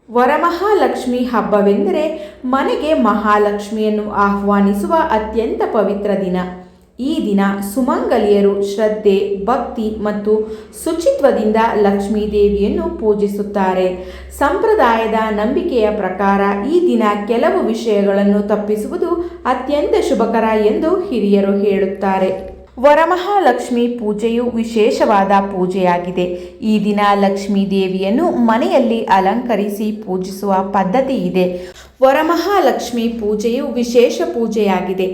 ವರಮಹಾಲಕ್ಷ್ಮಿ ಹಬ್ಬವೆಂದರೆ ಮನೆಗೆ ಮಹಾಲಕ್ಷ್ಮಿಯನ್ನು ಆಹ್ವಾನಿಸುವ ಅತ್ಯಂತ ಪವಿತ್ರ ದಿನ. ಈ ದಿನ ಸುಮಂಗಲಿಯರು ಶ್ರದ್ಧೆ, ಭಕ್ತಿ ಮತ್ತು ಶುಚಿತ್ವದಿಂದ ಲಕ್ಷ್ಮೀ ದೇವಿಯನ್ನು ಪೂಜಿಸುತ್ತಾರೆ. ಸಂಪ್ರದಾಯದ ನಂಬಿಕೆಯ ಪ್ರಕಾರ ಈ ದಿನ ಕೆಲವು ವಿಷಯಗಳನ್ನು ತಪ್ಪಿಸುವುದು ಅತ್ಯಂತ ಶುಭಕರ ಎಂದು ಹಿರಿಯರು ಹೇಳುತ್ತಾರೆ. ವರಮಹಾಲಕ್ಷ್ಮಿ ಪೂಜೆಯು ವಿಶೇಷವಾದ ಪೂಜೆಯಾಗಿದೆ. ಈ ದಿನ ಲಕ್ಷ್ಮೀ ದೇವಿಯನ್ನು ಮನೆಯಲ್ಲಿ ಅಲಂಕರಿಸಿ ಪೂಜಿಸುವ ಪದ್ಧತಿ ಇದೆ. ವರಮಹಾಲಕ್ಷ್ಮಿ ಪೂಜೆಯು ವಿಶೇಷ ಪೂಜೆಯಾಗಿದೆ.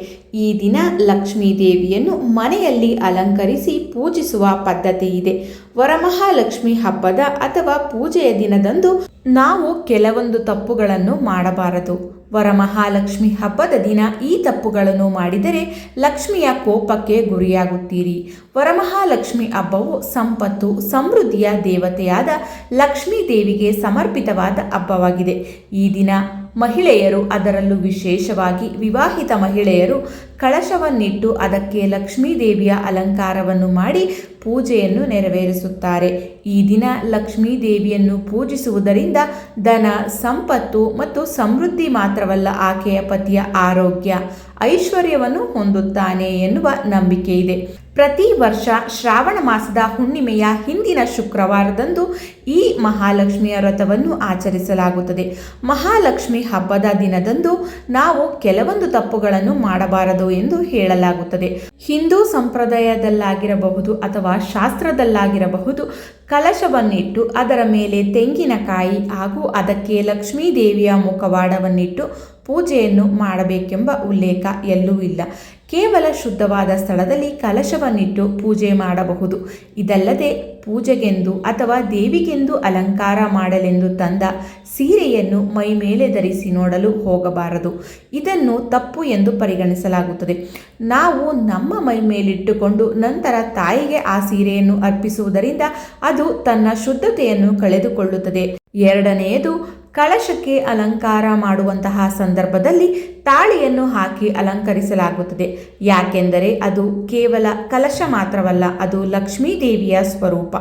ಈ ದಿನ ಲಕ್ಷ್ಮೀ ದೇವಿಯನ್ನು ಮನೆಯಲ್ಲಿ ಅಲಂಕರಿಸಿ ಪೂಜಿಸುವ ಪದ್ಧತಿ ಇದೆ. ವರಮಹಾಲಕ್ಷ್ಮಿ ಹಬ್ಬದ ಅಥವಾ ಪೂಜೆಯ ದಿನದಂದು ನಾವು ಕೆಲವೊಂದು ತಪ್ಪುಗಳನ್ನು ಮಾಡಬಾರದು. ವರಮಹಾಲಕ್ಷ್ಮಿ ಹಬ್ಬದ ದಿನ ಈ ತಪ್ಪುಗಳನ್ನು ಮಾಡಿದರೆ ಲಕ್ಷ್ಮಿಯ ಕೋಪಕ್ಕೆ ಗುರಿಯಾಗುತ್ತೀರಿ. ವರಮಹಾಲಕ್ಷ್ಮಿ ಹಬ್ಬವು ಸಂಪತ್ತು, ಸಮೃದ್ಧಿಯ ದೇವತೆಯಾದ ಲಕ್ಷ್ಮೀ ದೇವಿಗೆ ಸಮರ್ಪಿತವಾದ ಹಬ್ಬವಾಗಿದೆ. ಈ ದಿನ ಮಹಿಳೆಯರು, ಅದರಲ್ಲೂ ವಿಶೇಷವಾಗಿ ವಿವಾಹಿತ ಮಹಿಳೆಯರು, ಕಳಶವನ್ನಿಟ್ಟು ಅದಕ್ಕೆ ಲಕ್ಷ್ಮೀ ದೇವಿಯ ಅಲಂಕಾರವನ್ನು ಮಾಡಿ ಪೂಜೆಯನ್ನು ನೆರವೇರಿಸುತ್ತಾರೆ. ಈ ದಿನ ಲಕ್ಷ್ಮೀ ದೇವಿಯನ್ನು ಪೂಜಿಸುವುದರಿಂದ ಧನ, ಸಂಪತ್ತು ಮತ್ತು ಸಮೃದ್ಧಿ ಮಾತ್ರವಲ್ಲ, ಆಕೆಯ ಪತಿಯ ಆರೋಗ್ಯ, ಐಶ್ವರ್ಯವನ್ನು ಹೊಂದುತ್ತಾನೆ ಎನ್ನುವ ನಂಬಿಕೆ ಇದೆ. ಪ್ರತಿ ವರ್ಷ ಶ್ರಾವಣ ಮಾಸದ ಹುಣ್ಣಿಮೆಯ ಹಿಂದಿನ ಶುಕ್ರವಾರದಂದು ಈ ಮಹಾಲಕ್ಷ್ಮಿಯ ವ್ರತವನ್ನು ಆಚರಿಸಲಾಗುತ್ತದೆ. ಮಹಾಲಕ್ಷ್ಮಿ ಹಬ್ಬದ ದಿನದಂದು ನಾವು ಕೆಲವೊಂದು ತಪ್ಪುಗಳನ್ನು ಮಾಡಬಾರದು ಎಂದು ಹೇಳಲಾಗುತ್ತದೆ. ಹಿಂದೂ ಸಂಪ್ರದಾಯದಲ್ಲಾಗಿರಬಹುದು ಅಥವಾ ಶಾಸ್ತ್ರದಲ್ಲಾಗಿರಬಹುದು, ಕಲಶವನ್ನಿಟ್ಟು ಅದರ ಮೇಲೆ ತೆಂಗಿನಕಾಯಿ ಹಾಗೂ ಅದಕ್ಕೆ ಲಕ್ಷ್ಮೀ ದೇವಿಯ ಮುಖವಾಡವನ್ನಿಟ್ಟು ಪೂಜೆಯನ್ನು ಮಾಡಬೇಕೆಂಬ ಉಲ್ಲೇಖ ಎಲ್ಲೂ ಇಲ್ಲ. ಕೇವಲ ಶುದ್ಧವಾದ ಸ್ಥಳದಲ್ಲಿ ಕಲಶವನ್ನಿಟ್ಟು ಪೂಜೆ ಮಾಡಬಹುದು. ಇದಲ್ಲದೆ ಪೂಜೆಗೆಂದು ಅಥವಾ ದೇವಿಗೆಂದು ಅಲಂಕಾರ ಮಾಡಲೆಂದು ತಂದ ಸೀರೆಯನ್ನು ಮೈ ಮೇಲೆ ಧರಿಸಿ ನೋಡಲು ಹೋಗಬಾರದು. ಇದನ್ನು ತಪ್ಪು ಎಂದು ಪರಿಗಣಿಸಲಾಗುತ್ತದೆ. ನಾವು ನಮ್ಮ ಮೈ ಮೇಲಿಟ್ಟುಕೊಂಡು ನಂತರ ತಾಯಿಗೆ ಆ ಸೀರೆಯನ್ನು ಅರ್ಪಿಸುವುದರಿಂದ ಅದು ತನ್ನ ಶುದ್ಧತೆಯನ್ನು ಕಳೆದುಕೊಳ್ಳುತ್ತದೆ. ಎರಡನೆಯದು, ಕಳಶಕ್ಕೆ ಅಲಂಕಾರ ಮಾಡುವಂತಹ ಸಂದರ್ಭದಲ್ಲಿ ತಾಳಿಯನ್ನು ಹಾಕಿ ಅಲಂಕರಿಸಲಾಗುತ್ತದೆ. ಯಾಕೆಂದರೆ ಅದು ಕೇವಲ ಕಲಶ ಮಾತ್ರವಲ್ಲ, ಅದು ಲಕ್ಷ್ಮೀ ದೇವಿಯ ಸ್ವರೂಪ.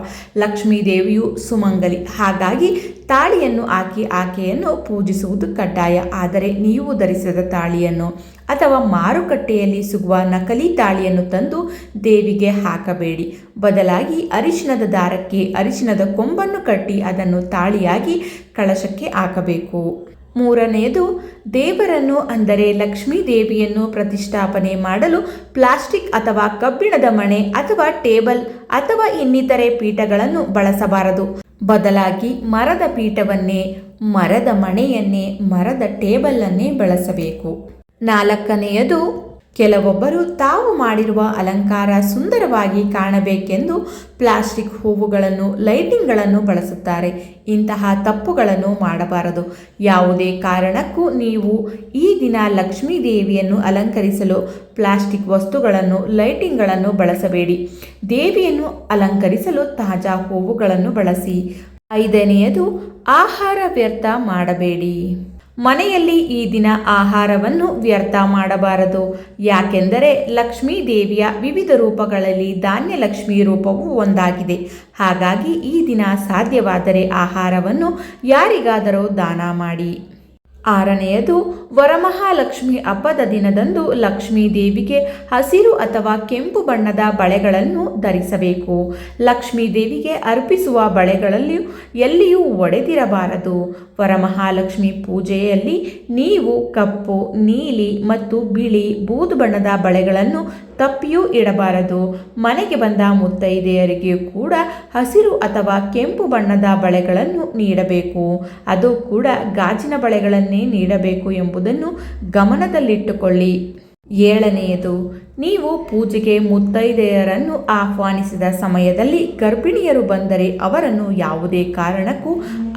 ಲಕ್ಷ್ಮೀ ದೇವಿಯು ಸುಮಂಗಲಿ, ಹಾಗಾಗಿ ತಾಳಿಯನ್ನು ಹಾಕಿ ಆಕೆಯನ್ನು ಪೂಜಿಸುವುದು ಕಡ್ಡಾಯ. ಆದರೆ ನೀವು ಧರಿಸಿದ ತಾಳಿಯನ್ನು ಅಥವಾ ಮಾರುಕಟ್ಟೆಯಲ್ಲಿ ಸಿಗುವ ನಕಲಿ ತಾಳಿಯನ್ನು ತಂದು ದೇವಿಗೆ ಹಾಕಬೇಡಿ. ಬದಲಾಗಿ ಅರಿಶಿಣದ ದಾರಕ್ಕೆ ಅರಿಶಿಣದ ಕೊಂಬನ್ನು ಕಟ್ಟಿ ಅದನ್ನು ತಾಳಿಯಾಗಿ ಕಳಶಕ್ಕೆ ಹಾಕಬೇಕು. ಮೂರನೆಯದು, ದೇವರನ್ನು ಅಂದರೆ ಲಕ್ಷ್ಮೀ ದೇವಿಯನ್ನು ಪ್ರತಿಷ್ಠಾಪನೆ ಮಾಡಲು ಪ್ಲಾಸ್ಟಿಕ್ ಅಥವಾ ಕಬ್ಬಿಣದ ಮಣೆ ಅಥವಾ ಟೇಬಲ್ ಅಥವಾ ಇನ್ನಿತರೆ ಪೀಠಗಳನ್ನು ಬಳಸಬಾರದು. ಬದಲಾಗಿ ಮರದ ಪೀಠವನ್ನೇ, ಮರದ ಮಣೆಯನ್ನೇ, ಮರದ ಟೇಬಲನ್ನೇ ಬಳಸಬೇಕು. ನಾಲ್ಕನೆಯದು, ಕೆಲವೊಬ್ಬರು ತಾವು ಮಾಡಿರುವ ಅಲಂಕಾರ ಸುಂದರವಾಗಿ ಕಾಣಬೇಕೆಂದು ಪ್ಲಾಸ್ಟಿಕ್ ಹೂವುಗಳನ್ನು, ಲೈಟಿಂಗ್ಗಳನ್ನು ಬಳಸುತ್ತಾರೆ. ಇಂತಹ ತಪ್ಪುಗಳನ್ನು ಮಾಡಬಾರದು. ಯಾವುದೇ ಕಾರಣಕ್ಕೂ ನೀವು ಈ ದಿನ ಲಕ್ಷ್ಮೀ ದೇವಿಯನ್ನು ಅಲಂಕರಿಸಲು ಪ್ಲಾಸ್ಟಿಕ್ ವಸ್ತುಗಳನ್ನು, ಲೈಟಿಂಗ್ಗಳನ್ನು ಬಳಸಬೇಡಿ. ದೇವಿಯನ್ನು ಅಲಂಕರಿಸಲು ತಾಜಾ ಹೂವುಗಳನ್ನು ಬಳಸಿ. ಐದನೆಯದು, ಆಹಾರ ವ್ಯರ್ಥ ಮಾಡಬೇಡಿ. ಮನೆಯಲ್ಲಿ ಈ ದಿನ ಆಹಾರವನ್ನು ವ್ಯರ್ಥ ಮಾಡಬಾರದು. ಯಾಕೆಂದರೆ ಲಕ್ಷ್ಮೀ ದೇವಿಯ ವಿವಿಧ ರೂಪಗಳಲ್ಲಿ ಧಾನ್ಯಲಕ್ಷ್ಮಿ ರೂಪವು ಒಂದಾಗಿದೆ. ಹಾಗಾಗಿ ಈ ದಿನ ಸಾಧ್ಯವಾದರೆ ಆಹಾರವನ್ನು ಯಾರಿಗಾದರೂ ದಾನ ಮಾಡಿ. ಆರನೆಯದು, ವರಮಹಾಲಕ್ಷ್ಮಿ ಹಬ್ಬದ ದಿನದಂದು ಲಕ್ಷ್ಮೀ ದೇವಿಗೆ ಹಸಿರು ಅಥವಾ ಕೆಂಪು ಬಣ್ಣದ ಬಳೆಗಳನ್ನು ಧರಿಸಬೇಕು. ಲಕ್ಷ್ಮೀ ದೇವಿಗೆ ಅರ್ಪಿಸುವ ಬಳೆಗಳಲ್ಲಿ ಎಲ್ಲಿಯೂ ಒಡೆದಿರಬಾರದು. ವರಮಹಾಲಕ್ಷ್ಮಿ ಪೂಜೆಯಲ್ಲಿ ನೀವು ಕಪ್ಪು, ನೀಲಿ ಮತ್ತು ಬಿಳಿ, ಬೂದು ಬಣ್ಣದ ಬಳೆಗಳನ್ನು ತಪ್ಪಿಯೂ ಇಡಬಾರದು. ಮನೆಗೆ ಬಂದ ಮುತ್ತೈದೆಯರಿಗೆ ಕೂಡ ಹಸಿರು ಅಥವಾ ಕೆಂಪು ಬಣ್ಣದ ಬಳೆಗಳನ್ನು ನೀಡಬೇಕು. ಅದು ಕೂಡ ಗಾಜಿನ ಬಳೆಗಳನ್ನೇ ನೀಡಬೇಕು ಎಂಬುದನ್ನು ಗಮನದಲ್ಲಿಟ್ಟುಕೊಳ್ಳಿ. ಏಳನೆಯದು, ನೀವು ಪೂಜೆಗೆ ಮುತ್ತೈದೆಯರನ್ನು ಆಹ್ವಾನಿಸಿದ ಸಮಯದಲ್ಲಿ ಗರ್ಭಿಣಿಯರು ಬಂದರೆ ಅವರನ್ನು ಯಾವುದೇ ಕಾರಣಕ್ಕೂ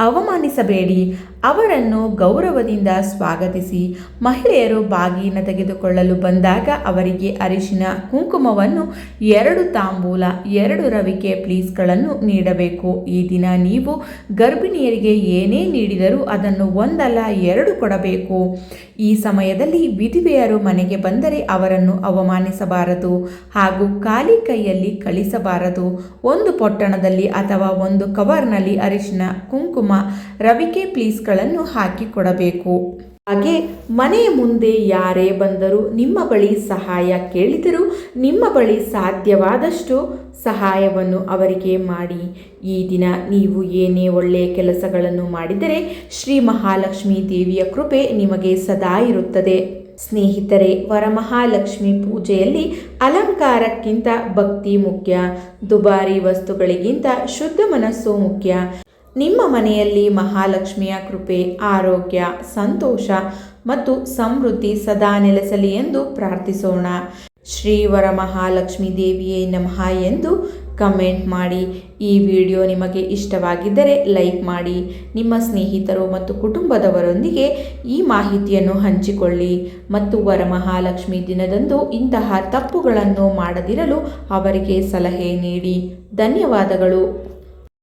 ಅವಮಾನಿಸಬೇಡಿ. ಅವರನ್ನು ಗೌರವದಿಂದ ಸ್ವಾಗತಿಸಿ. ಮಹಿಳೆಯರು ಬಾಗಿನ ತೆಗೆದುಕೊಳ್ಳಲು ಬಂದಾಗ ಅವರಿಗೆ ಅರಿಶಿನ, ಕುಂಕುಮವನ್ನು, 2 ತಾಂಬೂಲ, 2 ರವಿಕೆ ಪ್ಲೀಸ್ಗಳನ್ನು ನೀಡಬೇಕು. ಈ ದಿನ ನೀವು ಗರ್ಭಿಣಿಯರಿಗೆ ಏನೇ ನೀಡಿದರೂ ಅದನ್ನು 1 ಅಲ್ಲ 2 ಕೊಡಬೇಕು. ಈ ಸಮಯದಲ್ಲಿ ವಿಧವೆಯರು ಮನೆಗೆ ಬಂದರೆ ಅವರನ್ನು ಅವಮಾನಿಸಿ ಆಹ್ವಾನಿಸಬಾರದು ಹಾಗೂ ಖಾಲಿ ಕೈಯಲ್ಲಿ ಕಳಿಸಬಾರದು. ಒಂದು ಪೊಟ್ಟಣದಲ್ಲಿ ಅಥವಾ ಒಂದು ಕವರ್ನಲ್ಲಿ ಅರಿಶಿನ, ಕುಂಕುಮ, ರವಿಕೆ ಪ್ಲೀಸ್ಗಳನ್ನು ಹಾಕಿ ಕೊಡಬೇಕು. ಹಾಗೆ ಮನೆಯ ಮುಂದೆ ಯಾರೇ ಬಂದರೂ ನಿಮ್ಮ ಬಳಿ ಸಹಾಯ ಕೇಳಿದರೂ ನಿಮ್ಮ ಬಳಿ ಸಾಧ್ಯವಾದಷ್ಟು ಸಹಾಯವನ್ನು ಅವರಿಗೆ ಮಾಡಿ. ಈ ದಿನ ನೀವು ಏನೇ ಒಳ್ಳೆಯ ಕೆಲಸಗಳನ್ನು ಮಾಡಿದರೆ ಶ್ರೀ ಮಹಾಲಕ್ಷ್ಮೀ ದೇವಿಯ ಕೃಪೆ ನಿಮಗೆ ಸದಾ ಇರುತ್ತದೆ. ಸ್ನೇಹಿತರೆ, ವರಮಹಾಲಕ್ಷ್ಮಿ ಪೂಜೆಯಲ್ಲಿ ಅಲಂಕಾರಕ್ಕಿಂತ ಭಕ್ತಿ ಮುಖ್ಯ. ದುಬಾರಿ ವಸ್ತುಗಳಿಗಿಂತ ಶುದ್ಧ ಮನಸ್ಸು ಮುಖ್ಯ. ನಿಮ್ಮ ಮನೆಯಲ್ಲಿ ಮಹಾಲಕ್ಷ್ಮಿಯ ಕೃಪೆ, ಆರೋಗ್ಯ, ಸಂತೋಷ ಮತ್ತು ಸಮೃದ್ಧಿ ಸದಾ ನೆಲೆಸಲಿ ಎಂದು ಪ್ರಾರ್ಥಿಸೋಣ. ಶ್ರೀ ವರಮಹಾಲಕ್ಷ್ಮೀ ದೇವಿಯೇ ನಮಃ ಎಂದು ಕಮೆಂಟ್ ಮಾಡಿ. ಈ ವಿಡಿಯೋ ನಿಮಗೆ ಇಷ್ಟವಾಗಿದ್ದರೆ ಲೈಕ್ ಮಾಡಿ. ನಿಮ್ಮ ಸ್ನೇಹಿತರು ಮತ್ತು ಕುಟುಂಬದವರೊಂದಿಗೆ ಈ ಮಾಹಿತಿಯನ್ನು ಹಂಚಿಕೊಳ್ಳಿ ಮತ್ತು ವರಮಹಾಲಕ್ಷ್ಮಿ ದಿನದಂದು ಇಂತಹ ತಪ್ಪುಗಳನ್ನು ಮಾಡದಿರಲು ಅವರಿಗೆ ಸಲಹೆ ನೀಡಿ. ಧನ್ಯವಾದಗಳು.